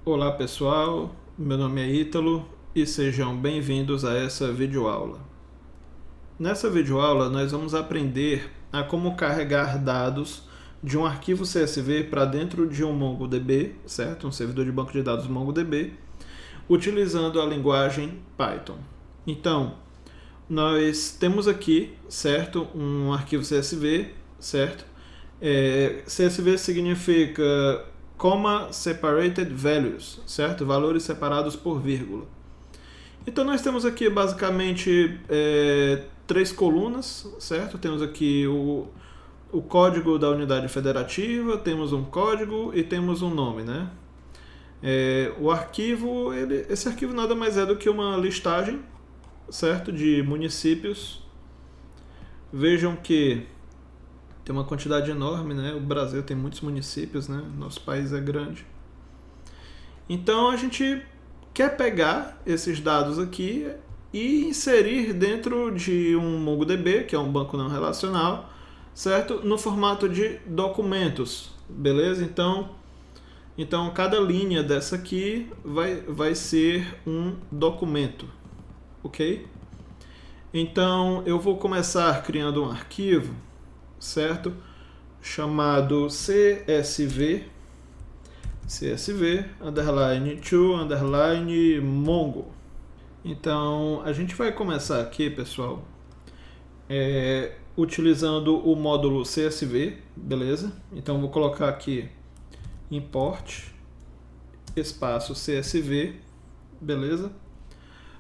Olá pessoal, meu nome é Ítalo e sejam bem-vindos a essa videoaula. Nessa videoaula nós vamos aprender a como carregar dados de um arquivo CSV para dentro de um MongoDB, certo? Um servidor de banco de dados MongoDB, utilizando a linguagem Python. Então, nós temos aqui, certo, um arquivo CSV, certo? CSV significa Comma Separated Values, certo? Valores separados por vírgula. Então nós temos aqui basicamente três colunas, certo? Temos aqui o código da unidade federativa, temos um código e temos um nome, né? O arquivo, esse arquivo nada mais é do que uma listagem, certo? De municípios. Vejam que tem uma quantidade enorme, né? O Brasil tem muitos municípios, né? Nosso país é grande. Então a gente quer pegar esses dados aqui e inserir dentro de um MongoDB, que é um banco não relacional, certo? No formato de documentos, beleza? Então cada linha dessa aqui vai ser um documento, ok? Então eu vou começar criando um arquivo, certo? Chamado CSV underline to underline mongo. Então a gente vai começar aqui, pessoal, utilizando o módulo CSV, beleza? Então vou colocar aqui import espaço CSV, beleza?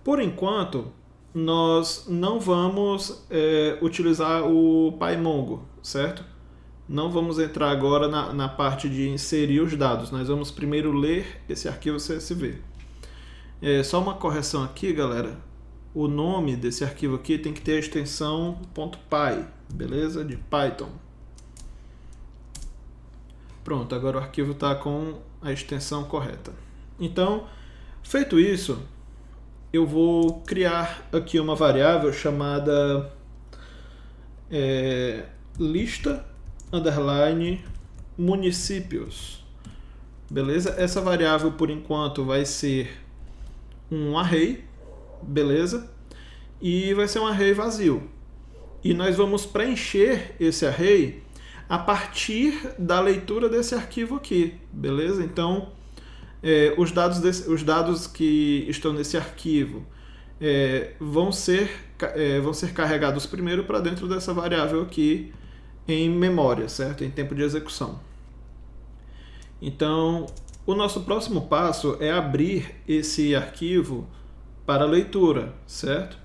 Por enquanto nós não vamos utilizar o PyMongo, certo? Não vamos entrar agora na parte de inserir os dados. Nós vamos primeiro ler esse arquivo CSV. Só uma correção aqui, galera. O nome desse arquivo aqui tem que ter a extensão .py, beleza? De Python. Pronto, agora o arquivo está com a extensão correta. Então, feito isso, eu vou criar aqui uma variável chamada lista underline municípios, beleza? Essa variável por enquanto vai ser um array, beleza? E vai ser um array vazio. E nós vamos preencher esse array a partir da leitura desse arquivo aqui, beleza? Então os dados que estão nesse arquivo vão ser carregados primeiro para dentro dessa variável aqui em memória, certo? Em tempo de execução. Então, o nosso próximo passo é abrir esse arquivo para leitura, certo?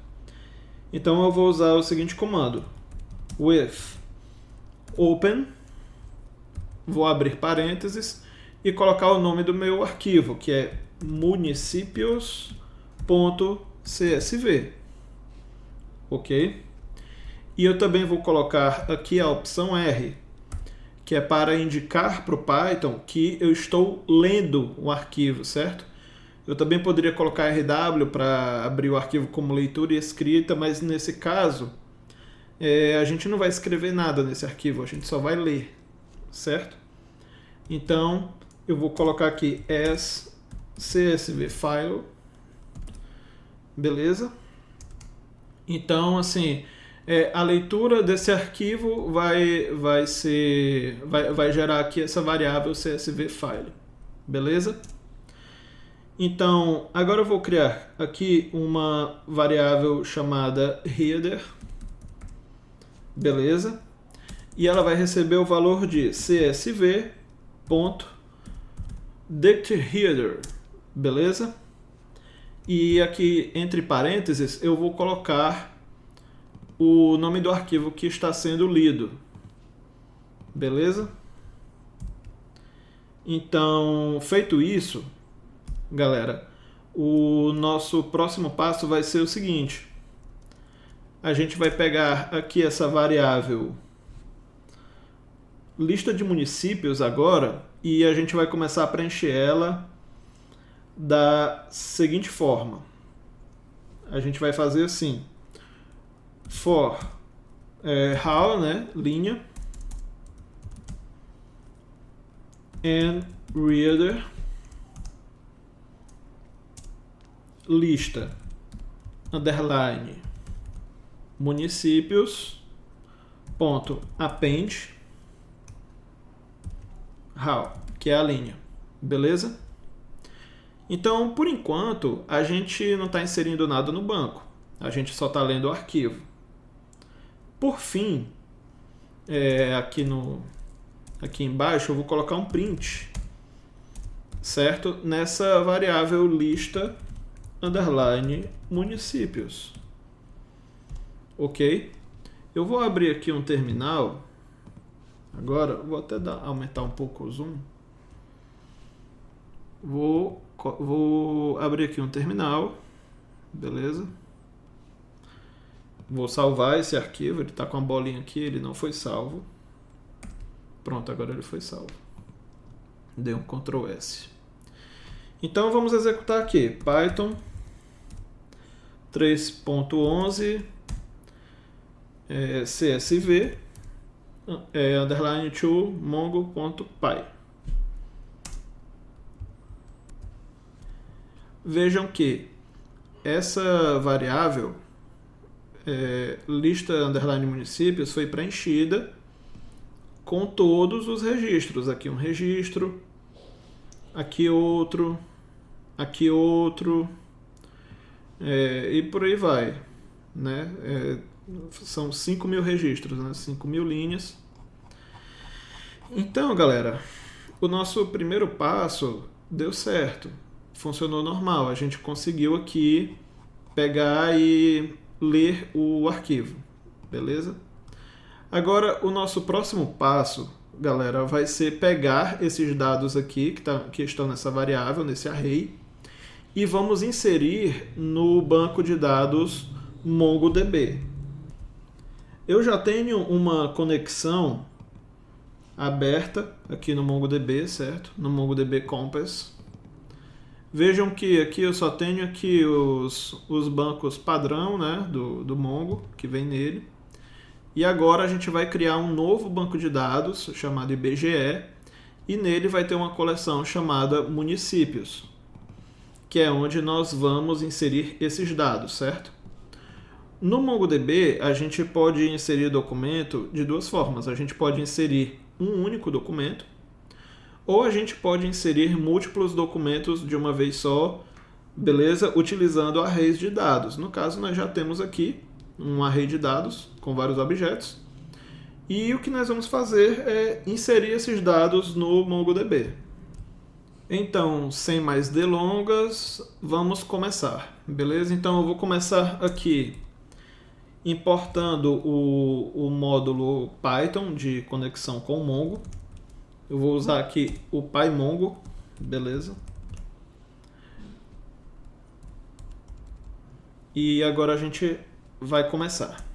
Então eu vou usar o seguinte comando: with open, vou abrir parênteses e colocar o nome do meu arquivo, que é municipios.csv, ok? E eu também vou colocar aqui a opção R, que é para indicar para o Python que eu estou lendo o arquivo, certo? Eu também poderia colocar RW para abrir o arquivo como leitura e escrita, mas nesse caso a gente não vai escrever nada nesse arquivo, a gente só vai ler, certo? Então eu vou colocar aqui as CSV file, beleza? Então, assim, a leitura desse arquivo vai gerar aqui essa variável CSV file, beleza? Então, agora eu vou criar aqui uma variável chamada header, beleza? E ela vai receber o valor de csv.dictHeader, beleza? E aqui entre parênteses eu vou colocar o nome do arquivo que está sendo lido, beleza? Então, feito isso, galera, o nosso próximo passo vai ser o seguinte: a gente vai pegar aqui essa variável lista de municípios agora e a gente vai começar a preencher ela da seguinte forma. A gente vai fazer assim: for how, né, linha, and reader lista underline municípios ponto append how, que é a linha, beleza? Então, por enquanto, a gente não está inserindo nada no banco, a gente só está lendo o arquivo. Por fim, aqui embaixo eu vou colocar um print, certo? Nessa variável lista underline municípios, ok? Eu vou abrir aqui um terminal. Agora, vou até aumentar um pouco o zoom. Vou abrir aqui um terminal, beleza? Vou salvar esse arquivo, ele está com a bolinha aqui, ele não foi salvo. Pronto, agora ele foi salvo. Dei um Ctrl S. Então vamos executar aqui, Python 3.11 CSV underline to mongo.py. Vejam que essa variável lista underline municípios foi preenchida com todos os registros. Aqui um registro, aqui outro, e por aí vai, né? São 5.000 registros, né? 5.000 linhas. Então, galera, o nosso primeiro passo deu certo, funcionou normal. A gente conseguiu aqui pegar e ler o arquivo, beleza? Agora, o nosso próximo passo, galera, vai ser pegar esses dados aqui que estão nessa variável, nesse array, e vamos inserir no banco de dados MongoDB. Eu já tenho uma conexão aberta aqui no MongoDB, certo? No MongoDB Compass. Vejam que aqui eu só tenho aqui os bancos padrão, né, do Mongo, que vem nele. E agora a gente vai criar um novo banco de dados chamado IBGE, e nele vai ter uma coleção chamada municípios, que é onde nós vamos inserir esses dados, certo? No MongoDB, a gente pode inserir documento de duas formas. A gente pode inserir um único documento, ou a gente pode inserir múltiplos documentos de uma vez só, beleza? Utilizando arrays de dados. No caso, nós já temos aqui um array de dados com vários objetos. E o que nós vamos fazer é inserir esses dados no MongoDB. Então, sem mais delongas, vamos começar, beleza? Então, eu vou começar aqui importando o módulo Python de conexão com o Mongo. Eu vou usar aqui o PyMongo, beleza? E agora a gente vai começar.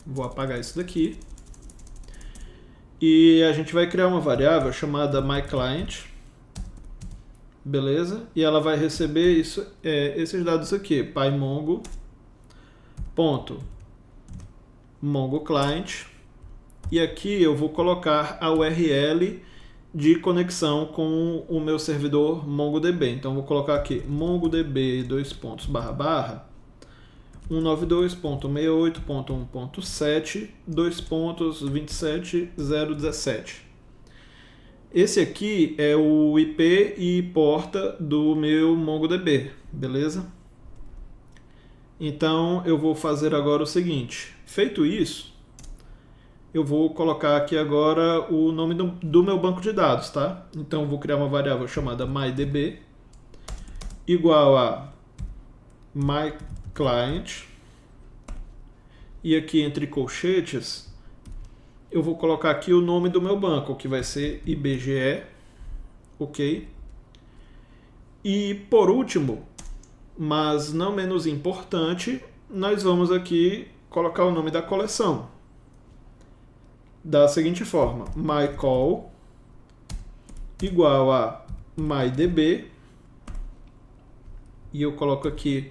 Vou apagar isso daqui. E a gente vai criar uma variável chamada myClient, beleza? E ela vai receber esses dados aqui, pymongo.mongoclient. E aqui eu vou colocar a URL de conexão com o meu servidor MongoDB. Então, vou colocar aqui mongodb 192.168.1.7 Esse aqui é o IP e porta do meu MongoDB, beleza? Então, eu vou fazer agora o seguinte. Feito isso, eu vou colocar aqui agora o nome do meu banco de dados, tá? Então, eu vou criar uma variável chamada mydb igual a myClient. E aqui entre colchetes, eu vou colocar aqui o nome do meu banco, que vai ser IBGE, ok? E por último, mas não menos importante, nós vamos aqui colocar o nome da coleção. Da seguinte forma, myCall igual a mydb, e eu coloco aqui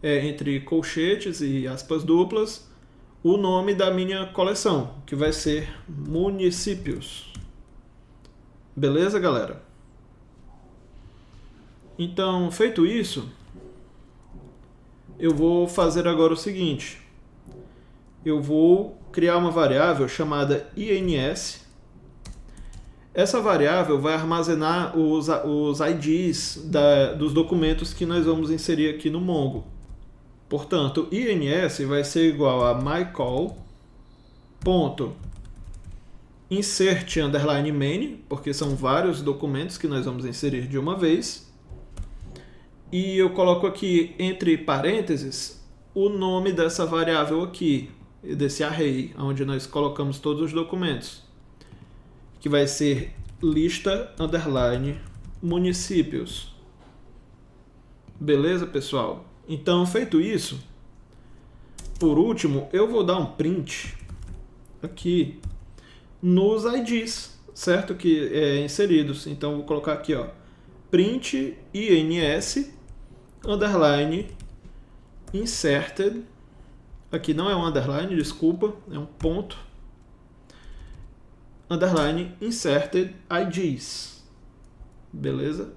entre colchetes e aspas duplas o nome da minha coleção, que vai ser municípios. Beleza, galera? Então, feito isso, eu vou fazer agora o seguinte. Eu vou criar uma variável chamada INS. Essa variável vai armazenar os IDs dos documentos que nós vamos inserir aqui no Mongo. Portanto, INS vai ser igual a mycall.insert_main, porque são vários documentos que nós vamos inserir de uma vez. E eu coloco aqui entre parênteses o nome dessa variável aqui, desse array, onde nós colocamos todos os documentos, que vai ser lista_municípios. Beleza, pessoal? Então, feito isso, por último, eu vou dar um print aqui nos IDs, certo? Que é inseridos. Então, vou colocar aqui, ó, print ins underline inserted. Aqui não é um underline, desculpa, é um ponto. Underline inserted IDs. Beleza?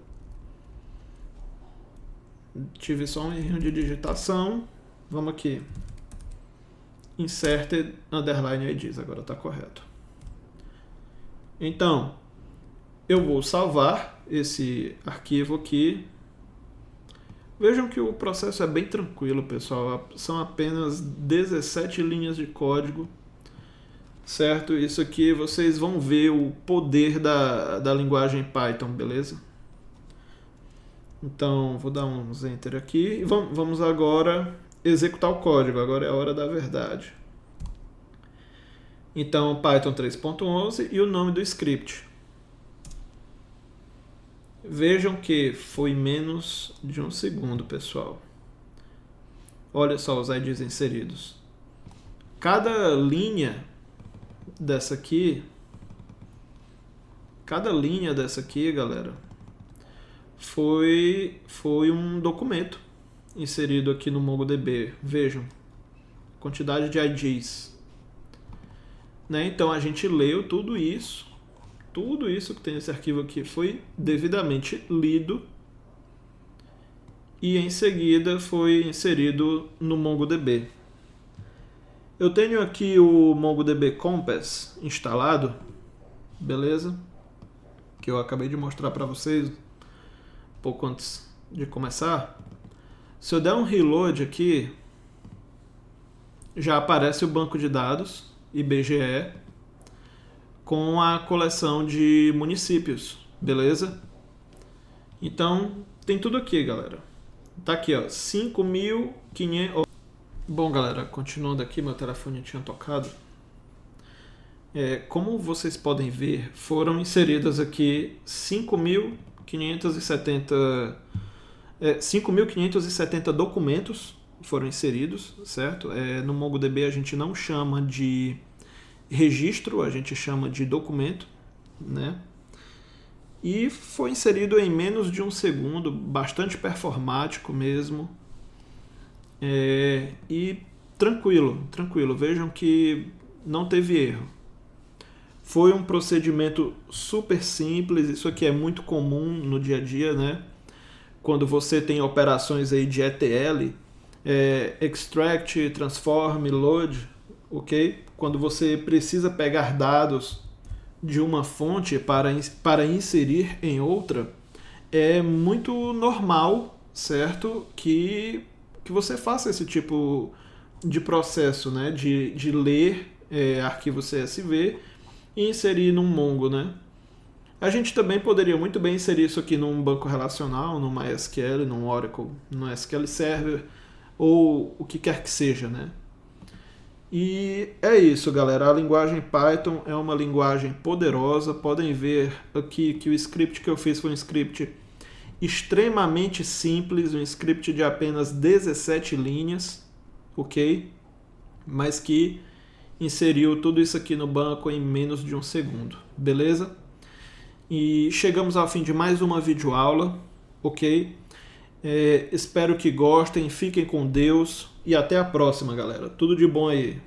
Tive só um erro de digitação. Vamos aqui. Inserted underline IDs. Agora está correto. Então, eu vou salvar esse arquivo aqui. Vejam que o processo é bem tranquilo, pessoal. São apenas 17 linhas de código. Certo? Isso aqui vocês vão ver o poder da linguagem Python, beleza? Então, vou dar uns enter aqui e vamos agora executar o código. Agora é a hora da verdade. Então, Python 3.11 e o nome do script. Vejam que foi menos de um segundo, pessoal. Olha só os IDs inseridos. Cada linha dessa aqui, galera, foi um documento inserido aqui no MongoDB. Vejam, quantidade de IDs. Né? Então a gente leu tudo isso que tem nesse arquivo aqui foi devidamente lido e em seguida foi inserido no MongoDB. Eu tenho aqui o MongoDB Compass instalado, beleza? Que eu acabei de mostrar para vocês pouco antes de começar. Se eu der um reload aqui, já aparece o banco de dados IBGE com a coleção de municípios, beleza? Então, tem tudo aqui, galera. Tá aqui, ó, 5.500... Bom, galera, continuando aqui, meu telefone tinha tocado. Como vocês podem ver, foram inseridas aqui 5.570 documentos foram inseridos, certo? No MongoDB a gente não chama de registro, a gente chama de documento, né? E foi inserido em menos de um segundo, bastante performático mesmo. E tranquilo. Vejam que não teve erro. Foi um procedimento super simples, isso aqui é muito comum no dia a dia, né? Quando você tem operações aí de ETL, extract, transform, load, ok? Quando você precisa pegar dados de uma fonte para inserir em outra, é muito normal, certo? Que você faça esse tipo de processo, né? De ler arquivo CSV e inserir num Mongo, né? A gente também poderia muito bem inserir isso aqui num banco relacional, num MySQL, num Oracle, num SQL Server, ou o que quer que seja, né? E é isso, galera. A linguagem Python é uma linguagem poderosa. Podem ver aqui que o script que eu fiz foi um script extremamente simples, um script de apenas 17 linhas, ok? Mas que inseriu tudo isso aqui no banco em menos de um segundo, beleza? E chegamos ao fim de mais uma videoaula, ok? Espero que gostem, fiquem com Deus e até a próxima, galera. Tudo de bom aí.